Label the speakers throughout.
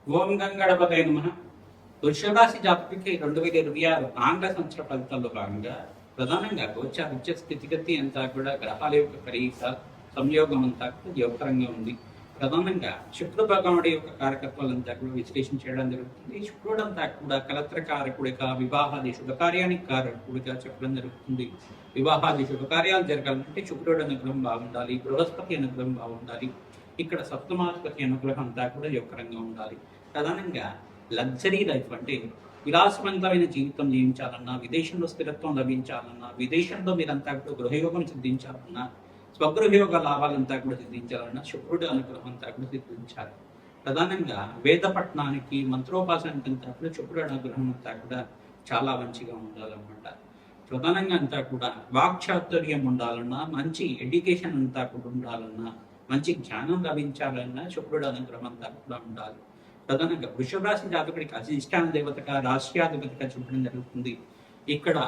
Speaker 1: ఓం గంగణపతయ నమః. వృషభరాశి జాతకులకి 2026 ఆంగ్ల సంవత్సర ఫలితాల్లో భాగంగా ప్రధానంగా గోచార స్థితిగతి అంతా కూడా గ్రహాల యొక్క కలయిక సంయోగం అంతా కూడా యోగకరంగా ఉంది. ప్రధానంగా శుక్ర భగవానుడి యొక్క కారకత్వాలంతా కూడా విశ్లేషణ చేయడం జరుగుతుంది. శుక్రుడు అంతా కూడా కలత్రకారకుడిగా, వివాహాది శుభకార్యానికి కారకుడిగా చెప్పడం జరుగుతుంది. వివాహాది శుభకార్యాలు జరగాలంటే శుక్రుడు అనుగ్రహం బాగుండాలి, బృహస్పతి అనుగ్రహం బాగుండాలి. ఇక్కడ సప్తమాధిపతి అనుగ్రహం అంతా కూడా యోగకరంగా ఉండాలి. ప్రధానంగా లగ్జరీ లైఫ్ అంటే విలాసవంతమైన జీవితం జీవించాలన్నా, విదేశంలో స్థిరత్వం లభించాలన్నా, విదేశంలో మీరంతా కూడా గృహయోగం సిద్ధించాలన్నా, స్వగృహయోగ లాభాలంతా కూడా సిద్ధించాలన్నా శుక్రుడు అనుగ్రహం అంతా కూడా సిద్ధించాలి. ప్రధానంగా వేద పట్టణానికి మంత్రోపాసనకి అంతా కూడా శుక్రుడు అనుగ్రహం అంతా కూడా చాలా మంచిగా ఉండాలన్నమాట. ప్రధానంగా అంతా కూడా వాక్చాతుర్యం ఉండాలన్నా, మంచి ఎడ్యుకేషన్ అంతా కూడా ఉండాలన్నా, మంచి జ్ఞానం లభించాలన్నా శుక్రుడు అనుగ్రహం అంతా కూడా ఉండాలి. ప్రధానంగా వృషభ రాశి జాతకుడికి అధిష్టాన దేవతగా, రాష్ట్రాధిపతిగా చూపడం జరుగుతుంది. ఇక్కడ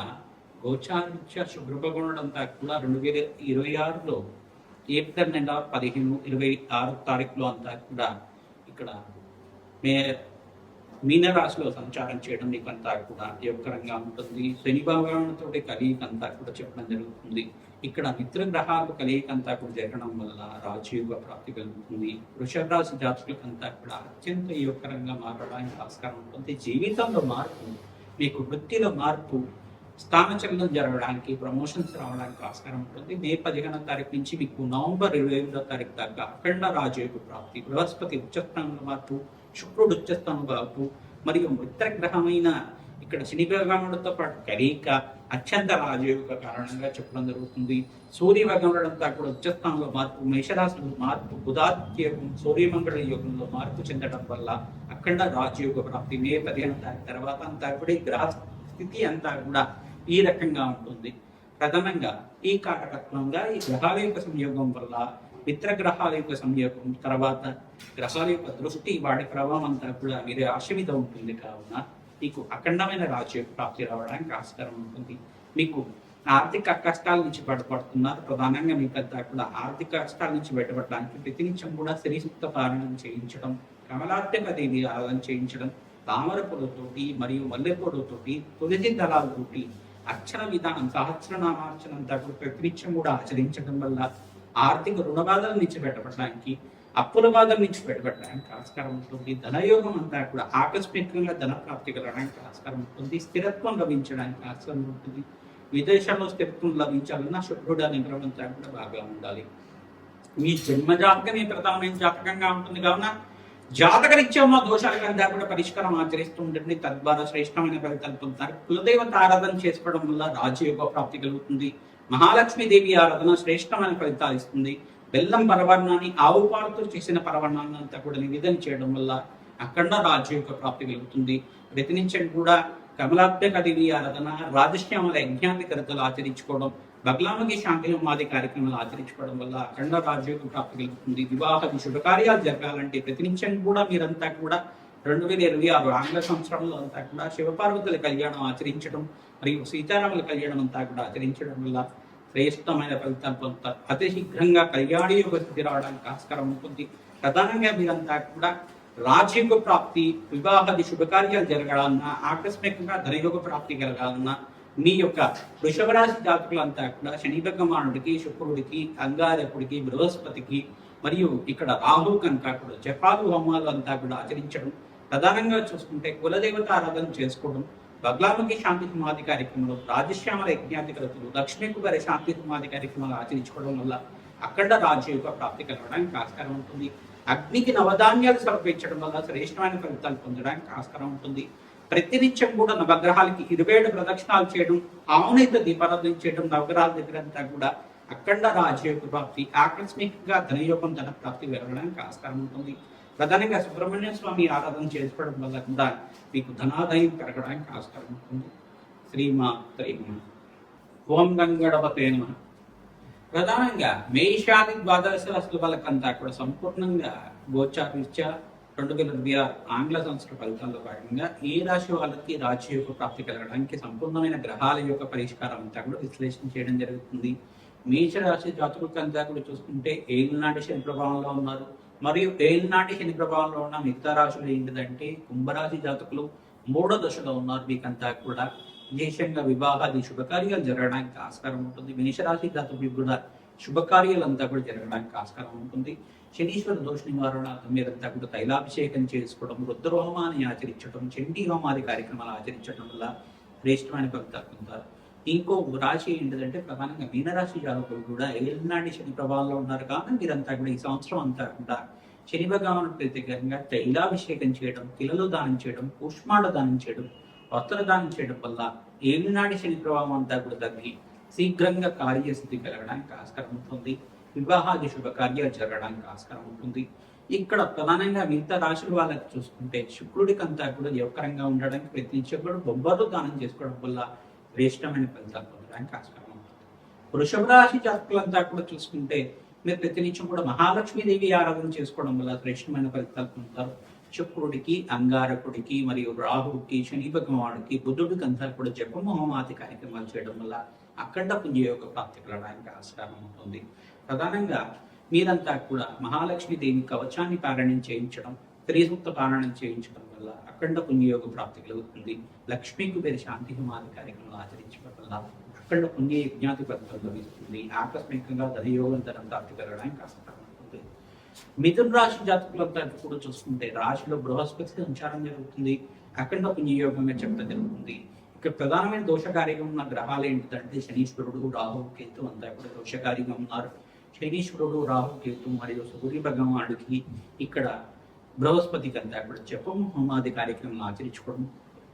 Speaker 1: గోచారిత్య శుభ్రభగుణుడు అంతా కూడా 2026లో ఏప్రిల్ నెల 15, 26 తారీఖులో అంతా కూడా ఇక్కడ మీనరాశిలో సంచారం చేయడం మీకు అంతా కూడా యోగకరంగా ఉంటుంది. శని భగవానుడితో కలియిక అంతా కూడా చెప్పడం జరుగుతుంది. ఇక్కడ మిత్ర గ్రహాలు కలియిక అంతా కూడా జరగడం వల్ల రాజయోగ ప్రాప్తి కలుగుతుంది. వృషభ రాశి జాతకులకంతా కూడా అత్యంత యోగకరంగా మారడానికి ఆస్కారం ఉంటుంది. జీవితంలో మార్పు, మీకు వృత్తిలో మార్పు, స్థానచలనం జరగడానికి, ప్రమోషన్స్ రావడానికి ఆస్కారం ఉంటుంది. మే 15వ తారీఖు నుంచి మీకు నవంబర్ 28వ తారీఖు దాకా అఖండ రాజయోగ ప్రాప్తి, బృహస్పతి ఉచ్చస్థానంలో మార్పు, శుక్రుడు ఉచ్చస్థానం మార్పు, మరియు మిత్రగ్రహమైన ఇక్కడ శని భగవానుడితో పాటు కలియిక అత్యంత రాజయోగ కారణంగా చెప్పడం జరుగుతుంది. సూర్య భగవానుడంతా కూడా ఉచ్చస్థానంలో మార్పు, మేషరాశిలో మార్పు, బుధాదిత్య యోగం, సూర్యమంగళ యోగంలో మార్పు చెందడం వల్ల అఖండ రాజయోగ ప్రాప్తి. మే 15వ తారీఖు తర్వాత అంతా కూడా ఈ గ్రహ స్థితి అంతా కూడా ఈ రకంగా ఉంటుంది. ప్రధానంగా ఈ కారకత్వంగా ఈ గ్రహాల యొక్క సంయోగం వల్ల, మిత్రగ్రహాల యొక్క సంయోగం తర్వాత గ్రహాల యొక్క దృష్టి, వాడి ప్రభావం అంతా కూడా మీరే ఆశ మీద ఉంటుంది. కావున మీకు అఖండమైన రాజయోగ ప్రాప్తి రావడానికి ఆస్కారం ఉంటుంది. మీకు ఆర్థిక కష్టాల నుంచి బయటపడుతున్నారు. ప్రధానంగా మీకంతా కూడా ఆర్థిక కష్టాల నుంచి బయటపడడానికి ప్రతినిత్యం కూడా శ్రీసూక్త పారాయణం చేయించడం, కమలాత్మక దేవి ఆరాధన చేయించడం, తామర పూలతోటి మరియు మల్లెపూలతోటి, తులసి దళాలతోటి అర్చన విధానం, సహస్రనామార్చన అంతా కూడా ప్రతినిత్యం కూడా ఆచరించడం వల్ల ఆర్థిక రుణ బాధల నుంచి బయటపడడానికి, అప్పుల బాధల నుంచి బయటపడడానికి ఆస్కారం ఉంటుంది. ధనయోగం అంతా కూడా ఆకస్మికంగా ధన ప్రాప్తి కలగడానికి ఆస్కారం ఉంటుంది. స్థిరత్వం లభించడానికి ఆస్కారం ఉంటుంది. విదేశాల్లో స్థిరత్వం లభించాలన్నా శుక్రుడు అనుగ్రహం అంతా కూడా బాగా ఉండాలి. మీ జన్మ జాతకమే ప్రధానమైన జాతకంగా ఉంటుంది. కావున జాతకరీత్యా దోషాలకంతా కూడా పరిష్కారం ఆచరిస్తూ ఉంటుంది. తద్వారా శ్రేష్టమైన ఫలితాలు పొందుతారు. కులదేవత ఆరాధన చేసుకోవడం వల్ల రాజయోగ ప్రాప్తి కలుగుతుంది. మహాలక్ష్మీదేవి ఆరాధన శ్రేష్టమైన ఫలితాలు ఇస్తుంది. బెల్లం పరవర్ణాన్ని, ఆవు పాలతో చేసిన పరవర్ణాన్ని అంతా కూడా నివేదన చేయడం వల్ల అఖండ రాజయోగ ప్రాప్తి కలుగుతుంది. ప్రతినిత్యం కూడా కమలాత్మక దేవి ఆరాధన, రాజశ్యామల యజ్ఞాన్ని కరతలు ఆచరించుకోవడం, బగ్లాముఖి శాంతి హోమాది కార్యక్రమాలు ఆచరించుకోవడం వల్ల అఖండ రాజయోగ ప్రాప్తి కలుగుతుంది. వివాహాది శుభకార్యాలు జరగాలంటే ప్రతినిత్యం కూడా మీరంతా కూడా 2026 ఆంగ్ల సంవత్సరంలో అంతా కూడా శివపార్వతుల కళ్యాణం ఆచరించడం మరియు సీతారాముల కళ్యాణం అంతా కూడా ఆచరించడం వల్ల శ్రేష్టమైన ఫలితాలు పొందుతారు. అతి శీఘ్రంగా కళ్యాణి యోగ స్థితి రావడానికి ఆస్కారం ఉంటుంది. ప్రధానంగా మీరంతా కూడా రాజయోగ ప్రాప్తి, వివాహాది శుభకార్యాలు జరగాలన్నా, ఆకస్మికంగా ధనయోగ ప్రాప్తి కలగాలన్నా మీ యొక్క వృషభ రాశి జాతకులంతా కూడా శని భగవానుడికి, శుక్రుడికి, అంగారకుడికి, బృహస్పతికి మరియు ఇక్కడ రాహుకి అంతా కూడా జపాలు హోమాలు అంతా కూడా ఆచరించడం, ప్రధానంగా చూసుకుంటే కులదేవత ఆరాధన చేసుకోవడం, బగ్లాముఖి శాంతి సమాధి కార్యక్రమంలో, రాజశ్యామల యజ్ఞాధికరతులు, లక్ష్మీ కుబేర శాంతి సమాధి కార్యక్రమాలు ఆచరించుకోవడం వల్ల అఖండ రాజయోగ ప్రాప్తి కలగడానికి ఆస్కారం ఉంటుంది. అగ్నికి నవధాన్యాలు సమర్పించడం వల్ల శ్రేష్టమైన ఫలితాలు పొందడానికి ఆస్కారం ఉంటుంది. ప్రతినిత్యం కూడా నవగ్రహాలకి 27 ప్రదక్షిణాలు చేయడం, ఆవునైతే దీపారాధన చేయడం, నవగ్రహాల దగ్గర అంతా కూడా అఖండ రాజయోగ ప్రాప్తి, ఆకస్మికంగా ధనయోగం, ధన ప్రాప్తి పెరగడానికి ఆస్కారం ఉంటుంది. ప్రధానంగా సుబ్రహ్మణ్య స్వామి ఆరాధన చేసుకోవడం వల్ల కూడా మీకు ధనాదాయం పెరగడానికి ఆస్కారం ఉంటుంది. శ్రీమాత్రే నమః. ఓం గంగణపతే నమః. ప్రధానంగా మేషాది ద్వాదశ రాశుల వాళ్ళకంతా కూడా సంపూర్ణంగా గోచారీత్యా 2026 ఆంగ్ల సంవత్సర ఫలితాల్లో భాగంగా ఏ రాశి వాళ్ళకి రాజయోగ ప్రాప్తి కలగడానికి సంపూర్ణమైన గ్రహాల యొక్క పరిష్కారం అంతా కూడా విశ్లేషణ చేయడం జరుగుతుంది. మేషరాశి జాతకులకంతా కూడా చూసుకుంటే ఏలినాటి శని ప్రభావంలో ఉన్నారు. మరియు ఏలినాటి శని ప్రభావంలో ఉన్న మిగతా రాశులు ఏంటిదంటే కుంభరాశి జాతకులు మూడో దశలో ఉన్నారు. మీకంతా కూడా విశేషంగా వివాహాది శుభకార్యాలు జరగడానికి ఆస్కారం ఉంటుంది. మేషరాశి జాతకులకు కూడా శుభకార్యాలంతా కూడా జరగడానికి ఆస్కారం ఉంటుంది. శనీశ్వర దోష నివారణ మీరంతా కూడా తైలాభిషేకం చేసుకోవడం, రుద్రహోమాన్ని ఆచరించడం, చండీ హోమాది కార్యక్రమాలు ఆచరించడం వల్ల శ్రేష్టమైన ఫలితాలు పొందుతారు. ఇంకో రాశి ఏంటిదంటే ప్రధానంగా మీనరాశి జాతకులు కూడా ఏలినాటి శని ప్రభావంలో ఉన్నారు. కానీ మీరంతా కూడా ఈ సంవత్సరం అంతా కూడా శని భగవానుడికి ప్రత్యేకంగా తైలాభిషేకం చేయడం, కిలలు దానం చేయడం, పుష్పాలు దానం చేయడం, వస్త్ర దానం చేయడం వల్ల ఏలినాటి శని ప్రభావం అంతా కూడా తగ్గి శీఘ్రంగా కార్యసిద్ధి కలగడానికి ఆస్కారం ఉంటుంది. వివాహాది శుభకార్యాలు జరగడానికి ఆస్కారం ఉంటుంది. ఇక్కడ ప్రధానంగా మిగతా రాశుల వాళ్ళకి చూసుకుంటే శుక్రుడికి అంతా కూడా యువకరంగా ఉండడానికి ప్రయత్నించేప్పుడు బొబ్బర్లు దానం చేసుకోవడం వల్ల శ్రేష్టమైన ఫలితాలు పొందడానికి ఆస్కారం ఉంటుంది. వృషభ రాశి జాతకులంతా కూడా చూసుకుంటే మీరు ప్రతినిత్యం కూడా మహాలక్ష్మీదేవి ఆరాధన చేసుకోవడం వల్ల శ్రేష్టమైన ఫలితాలు పొందుతారు. శుక్రుడికి, అంగారకుడికి మరియు రాహుడికి, శని భగవానుడికి, బుద్ధుడికి అంతా కూడా జపం హోమాది కార్యక్రమాలు చేయడం వల్ల అఖండ పుణ్యయోగ ప్రాప్తి కలగడానికి ఆస్కారం ఉంటుంది. ప్రధానంగా మీరంతా కూడా మహాలక్ష్మీదేవి కవచాన్ని పారాయణం చేయించడం, త్రిసూక్త పారాయణం చేయించడం వల్ల అఖండ పుణ్యయోగ ప్రాప్తి కలుగుతుంది. లక్ష్మీకి పేరు శాంతి హోమాది కార్యక్రమాలు ఆచరించడం వల్ల అఖండ పుణ్య యజ్ఞాతి ఫలితం లభిస్తుంది. ఆకస్మికంగా ధనయోగం ధనం ప్రాప్తి కలగడానికి ఆస్కారం ఉంటుంది. మిథున రాశి జాతకులంతా కూడా చూసుకుంటే రాశిలో బృహస్పతి సంచారం జరుగుతుంది. అఖండ పుణ్యయోగంగా చెప్పడం జరుగుతుంది. ఇక్కడ ప్రధానమైన దోషకారిగా ఉన్న గ్రహాలు ఏంటంటే శనీశ్వరుడు, రాహు, కేతు అంతా కూడా దోషకారిగా ఉన్నారు. శనీశ్వరుడు, రాహు, కేతు మరియు సూర్య భగవానుడికి ఇక్కడ బృహస్పతికి అంతా కూడా జపం హోమాది కార్యక్రమాలు ఆచరించుకోవడం,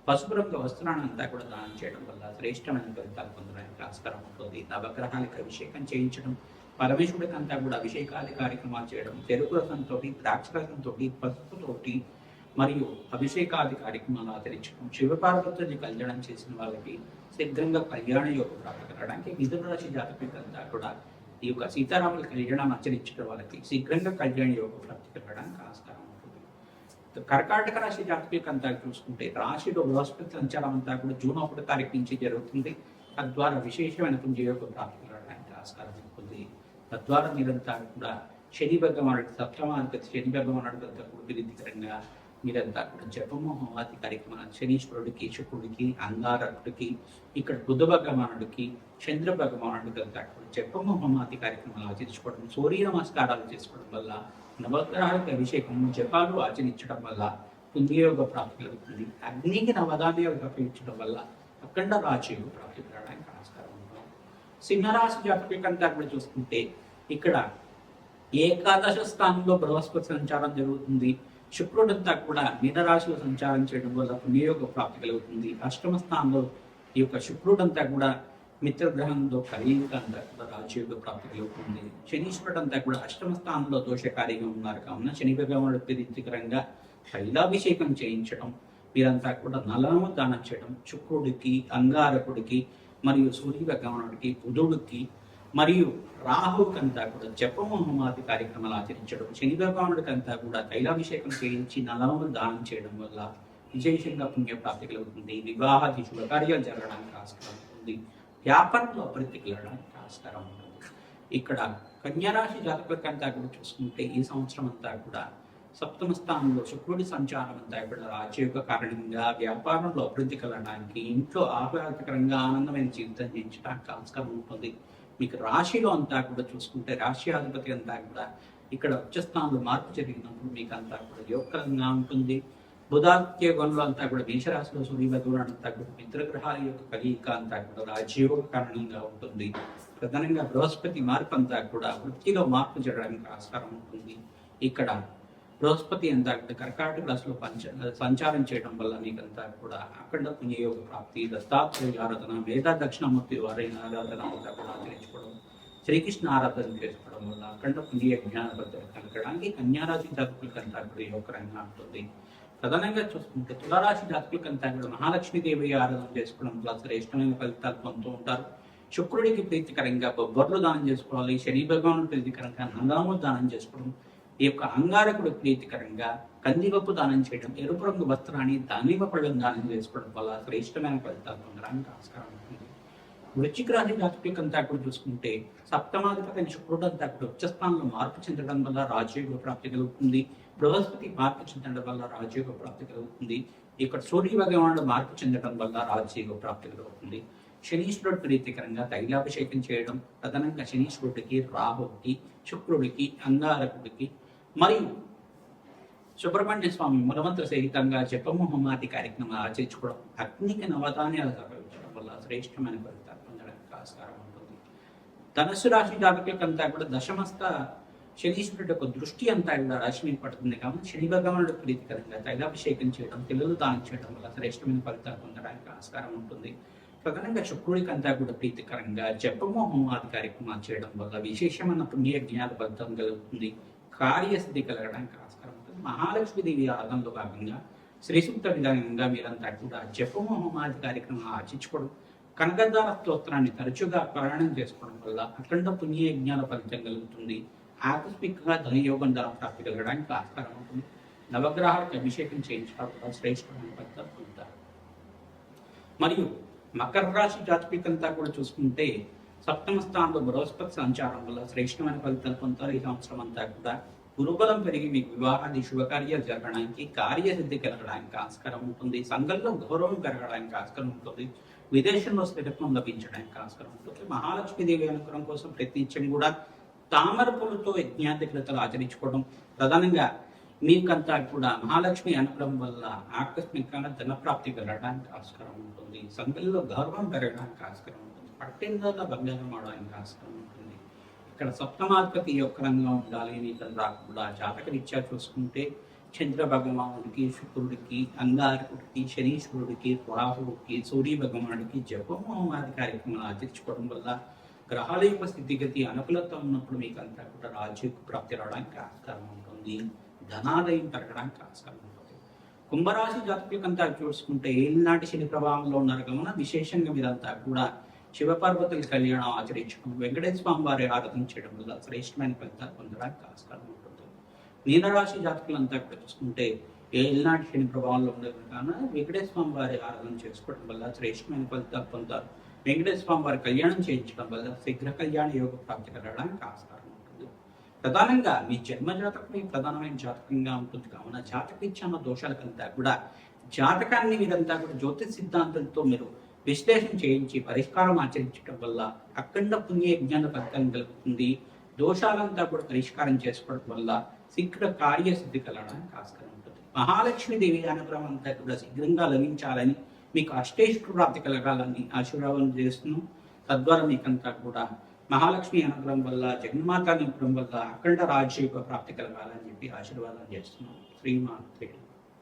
Speaker 1: పసుపు రంగు వస్త్రాన్ని అంతా కూడా దానం చేయడం వల్ల శ్రేష్టమైన ఫలితాలు పొందడానికి ఆస్కారం ఉంటుంది. నవగ్రహాలకు అభిషేకం చేయించడం, పరమేశ్వరుడికి అంతా కూడా అభిషేకాది కార్యక్రమాలు చేయడం, చెరుకు రసంతో, ద్రాక్ష రసంతో, పసుపుతోటి మరియు అభిషేకాది కార్యక్రమాలు ఆచరించడం, శివపార్వతుని కళ్యాణం చేసిన వాళ్ళకి శీఘ్రంగా కళ్యాణ యోగం ప్రాప్తి కలగడానికి, మిథున రాశి జాతకులంతా కూడా ఈ యొక్క సీతారాముల కళ్యాణం ఆచరించడం వాళ్ళకి శీఘ్రంగా కళ్యాణ యోగ ప్రాప్తి కలగడానికి ఆస్కారం ఉంటుంది. కర్కాటక రాశి జాతకులంతా చూసుకుంటే రాశిలో బృహస్పతి సంచారం అంతా కూడా జూన్ 1 తారీఖు నుంచి జరుగుతుంది. తద్వారా విశేషమైన పుణ్యయోగ ప్రాప్తి కలగడానికి ఆస్కారం ఉంటుంది. తద్వారా మీరంతా కూడా శని భగవానుడికి సప్తమాధిపతి శని భగవానుడికి అంతా కూడా ప్రీతికరంగా మీరంతా కూడా జపము హోమాది కార్యక్రమాలు శనీశ్వరుడికి, శుక్రుడికి, అంగారకుడికి, ఇక్కడ బుధ భగవానుడికి, చంద్ర భగవానుడికి అంతా కూడా జపము హోమాది కార్యక్రమాలు ఆచరించుకోవడం, సూర్య నమస్కారాలు చేసుకోవడం వల్ల, నవగ్రహాలకు అభిషేకం జపాలు ఆచరించడం వల్ల పుణ్యయోగ ప్రాప్తి కలుగుతుంది. అగ్నికి నవధాన్యాలు ఉపయోగించడం వల్ల అఖండ రాజయోగ ప్రాప్తి కలగడానికి ఆస్కారం ఉంటుంది. సింహరాశి జాతకులంతా కూడా చూసుకుంటే ఇక్కడ ఏకాదశ స్థానంలో బృహస్పతి సంచారం జరుగుతుంది. శుక్రుడంతా కూడా మీనరాశిలో సంచారం చేయడం వల్ల పుణ్యయోగ ప్రాప్తి కలుగుతుంది. అష్టమ స్థానంలో ఈ యొక్క శుక్రుడంతా కూడా మిత్రగ్రహంలో కలియుగ అంతా కూడా రాజయోగ ప్రాప్తి కలుగుతుంది. శనీశ్వరుడు అంతా కూడా అష్టమ స్థానంలో దోషకారిగా ఉన్నారు కావున శని భగవానుడు ప్రీతికరంగా తైలాభిషేకం చేయించడం, వీరంతా కూడా నలము దానం చేయడం, శుక్రుడికి, అంగారకుడికి మరియు సూర్య భగవానుడికి, బుధుడికి మరియు రాహుకంతా కూడా జపము హోమాది కార్యక్రమాలు ఆచరించడం, శని భగవానుడికంతా కూడా తైలాభిషేకం చేయించి నలము దానం చేయడం వల్ల విశేషంగా పుణ్యప్రాప్తి కలుగుతుంది. వివాహాది శుభకార్యాలు జరగడానికి ఆస్కారం ఉంటుంది. వ్యాపారంలో అభివృద్ధి కలగడానికి ఆస్కారం ఉంటుంది. ఇక్కడ కన్యారాశి జాతకులకంతా కూడా చూసుకుంటే ఈ సంవత్సరం అంతా కూడా సప్తమ స్థానంలో శుక్రుడి సంచారం అంతా కూడా రాజయోగ కారణంగా వ్యాపారంలో అభివృద్ధి కలగడానికి, ఇంట్లో ఆహ్లాదకరంగా ఆనందమైన జీవితం జీవించడానికి ఆస్కారం ఉంటుంది. మీకు రాశిలో అంతా కూడా చూసుకుంటే రాశ్యాధిపతి అంతా కూడా ఇక్కడ ఉచ్చస్థానంలో మార్పు జరిగినప్పుడు మీకు అంతా కూడా యోగకరంగా ఉంటుంది. బుధాత్యోగంలో అంతా కూడా మేషరాశిలో సూర్య భగవానుడు అంతా కూడా మిత్రగ్రహాల యొక్క కలయిక అంతా కూడా రాజయోగ కారణంగా ఉంటుంది. ప్రధానంగా బృహస్పతి మార్పు అంతా కూడా వృత్తిలో మార్పు జరగడానికి ఆస్కారం ఉంటుంది. ఇక్కడ బృహస్పతి అంతా కూడా కర్కాటక రాశిలో సంచారం చేయడం వల్ల మీకంతా కూడా అఖండ పుణ్యయోగ ప్రాప్తి, దత్తాత్రేయ ఆరాధన, మేధా దక్షిణామూర్తి వారైన ఆరాధన అంతా కూడా ఆచరించుకోవడం, శ్రీకృష్ణ ఆరాధన చేసుకోవడం వల్ల అఖండ పుణ్య జ్ఞాన బద్దలు కలగడానికి కన్యారాశి జాతకులకంతా కూడా యోగకరంగా ఉంటుంది. ప్రధానంగా చూసుకుంటే తులారాశి జాతకులకంతా కూడా మహాలక్ష్మీదేవి ఆరాధన చేసుకోవడం వల్ల శ్రేష్టమైన ఫలితాలు పొందుతూ ఉంటారు. శుక్రుడికి ప్రీతికరంగా బొబ్బర్లు దానం చేసుకోవాలి. శని భగవానుడు ప్రీతికరంగా నందాములు దానం చేసుకోవడం, ఈ యొక్క అంగారకుడు ప్రీతికరంగా కందిపప్పు దానం చేయడం, ఎరుపు రంగు వస్త్రాన్ని దానిమ్మ పళ్ళను దానం చేసుకోవడం వల్ల శ్రేష్టమైన ఫలితాలు పొందడానికి ఆస్కారం ఉంటుంది. వృశ్చిక రాశి జాతకులకంతా కూడా చూసుకుంటే సప్తమాధిపతి శుక్రుడు అంతా కూడా ఉచ్చస్థానంలో మార్పు చెందడం వల్ల రాజయోగ ప్రాప్తి కలుగుతుంది. బృహస్పతి మార్పు చెందడం వల్ల రాజయోగ ప్రాప్తి కలుగుతుంది. ఇక్కడ సూర్య భగవానుడు మార్పు చెందడం వల్ల రాజయోగ ప్రాప్తి కలుగుతుంది. శనీశ్వరుడు ప్రీతికరంగా తైలాభిషేకం చేయడం, ప్రధానంగా శనీశ్వరుడికి, రాహువుకి, శుక్రుడికి, అంగారకుడికి మరియు సుబ్రహ్మణ్య స్వామి మూలమంత్ర సహితంగా జపమోహమాది కార్యక్రమాలు ఆచరించుకోవడం, అగ్నికి నవధాన్యాలు సమర్పించడం వల్ల శ్రేష్టమైన ఫలితాలు పొందడానికి ఆస్కారం ఉంటుంది. ధనుస్సు రాశి జాతకులకంతా కూడా దశమస్థ శనీశ్వరుడు యొక్క దృష్టి అంతా కూడా రాశి మీద పడుతుంది కాబట్టి శని భగవానుడు ప్రీతికరంగా తైలాభిషేకం చేయడం, పిల్లలు దానం చేయడం వల్ల శ్రేష్టమైన ఫలితాలు పొందడానికి ఆస్కారం ఉంటుంది. ప్రధానంగా శుక్రుడికి అంతా కూడా ప్రీతికరంగా జపమోహమాది కార్యక్రమాలు చేయడం వల్ల విశేషమైన పుణ్య జ్ఞాన ఫలితం కలుగుతుంది. కార్యసిద్ధి కలగడానికి ఆస్కారం ఉంటుంది. మహాలక్ష్మీదేవి ఆరాధనలో భాగంగా శ్రీ సూక్త విధానంగా మీరంతా కూడా జపమోహమాది కార్యక్రమాలు ఆచరించుకోవడం, కనకదార స్తోత్రాన్ని తరచుగా పారాయణం చేసుకోవడం వల్ల అఖండ పుణ్య జ్ఞాన ఫలితం కలుగుతుంది. ఆకస్మికంగా ధనయోగం ధన ప్రాప్తి కలగడానికి ఆస్కారం ఉంటుంది. నవగ్రహాలకు అభిషేకం చేయించడం వల్ల శ్రేష్టమైన ఫలితం పొందుతారు. మరియు మకర రాశి జాతకులకంతా కూడా చూసుకుంటే సప్తమ స్థానంలో బృహస్పతి సంచారం వల్ల శ్రేష్టమైన ఫలితాలు పొందుతారు. ఈ సంవత్సరం అంతా కూడా గురుబలం పెరిగి మీకు వివాహాది శుభకార్యాలు జరగడానికి, కార్యసిద్ధి కలగడానికి ఆస్కారం ఉంటుంది. సంఘంలో గౌరవం పెరగడానికి ఆస్కారం ఉంటుంది. విదేశంలో స్థిరత్వం లభించడానికి ఆస్కారం ఉంటుంది. మహాలక్ష్మీదేవి అనుగ్రహం కోసం ప్రతినిత్యం కూడా తామర పూలతో యజ్ఞాధికతలు ఆచరించుకోవడం, ప్రధానంగా మీకంతా కూడా మహాలక్ష్మి అనుగ్రహం వల్ల ఆకస్మికంగా ధనప్రాప్తి కలగడానికి ఆస్కారం ఉంటుంది. సంఘంలో గౌరవం పెరగడానికి ఆస్కారం ఉంటుంది. పట్టిందల బంగారం అవడానికి ఆస్కారం ఉంటుంది. ఇక్కడ సప్తమాధిపతి యొక్కరంగా ఉండాలి మీకంతా కూడా జాతకరీత్యా చూసుకుంటే చంద్ర భగవానుడికి, శుక్రుడికి, అంగారకుడికి, శనీశ్వరుడికి, రాహువుకి, సూర్య భగవానుడికి జపమోహమాది కార్యక్రమాలు ఆచరించుకోవడం వల్ల గ్రహాల యొక్క స్థితిగతి అనుకూలత ఉన్నప్పుడు మీకంతా కూడా రాజ్య ప్రాప్తి రావడానికి ఆస్కారం ఉంటుంది. ధనాదాయం పెరగడానికి ఆస్కారం ఉంటుంది. కుంభరాశి జాతకులకంతా చూసుకుంటే ఏలినాటి శని ప్రభావంలో ఉన్నారు కావున విశేషంగా మీరంతా కూడా శివపార్వతుల కళ్యాణం ఆచరించడం, వెంకటేశ్వర స్వామి వారి ఆరాధన చేయడం వల్ల శ్రేష్టమైన ఫలితాలు పొందడానికి ఆస్కారం ఉంటుంది. మీనరాశి జాతకులంతా కూడా చూసుకుంటే ఏలినాటి శని ప్రభావంలో ఉండదు కావున వెంకటేశ్వర స్వామి వారి ఆరాధన చేసుకోవడం వల్ల శ్రేష్టమైన ఫలితాలు పొందుతారు. వెంకటేశ్వర స్వామి వారి కళ్యాణం చేయించడం వల్ల శీఘ్ర కళ్యాణ యోగ ప్రాప్తి కలగడానికి ఆస్కారం ఉంటుంది. ప్రధానంగా మీ జన్మ జాతకమే ప్రధానమైన జాతకంగా ఉంటుంది కావున జాతకరీత్యా దోషాలకంతా కూడా జాతకాన్ని మీరంతా కూడా జ్యోతిష్ సిద్ధాంతంతో మీరు విశ్లేషణ చేయించి పరిష్కారం ఆచరించడం వల్ల అఖండ పుణ్య జ్ఞాన ఫలితం కలుగుతుంది. దోషాలంతా కూడా పరిష్కారం చేసుకోవడం వల్ల శీఘ్ర కార్యసిద్ధి కలగడానికి ఆస్కారం ఉంటుంది. మహాలక్ష్మీదేవి అనుగ్రహం అంతా కూడా శీఘ్రంగా లభించాలని, మీకు అష్టేశ్వర ప్రాప్తి కలగాలని ఆశీర్వాదం చేస్తున్నాం. తద్వారా మీకంతా కూడా మహాలక్ష్మి అనుగ్రహం వల్ల, జగన్మాత అనుగ్రహం వల్ల అఖండ రాజ్య ప్రాప్తి కలగాలని చెప్పి ఆశీర్వాదం చేస్తున్నాం. శ్రీమాన్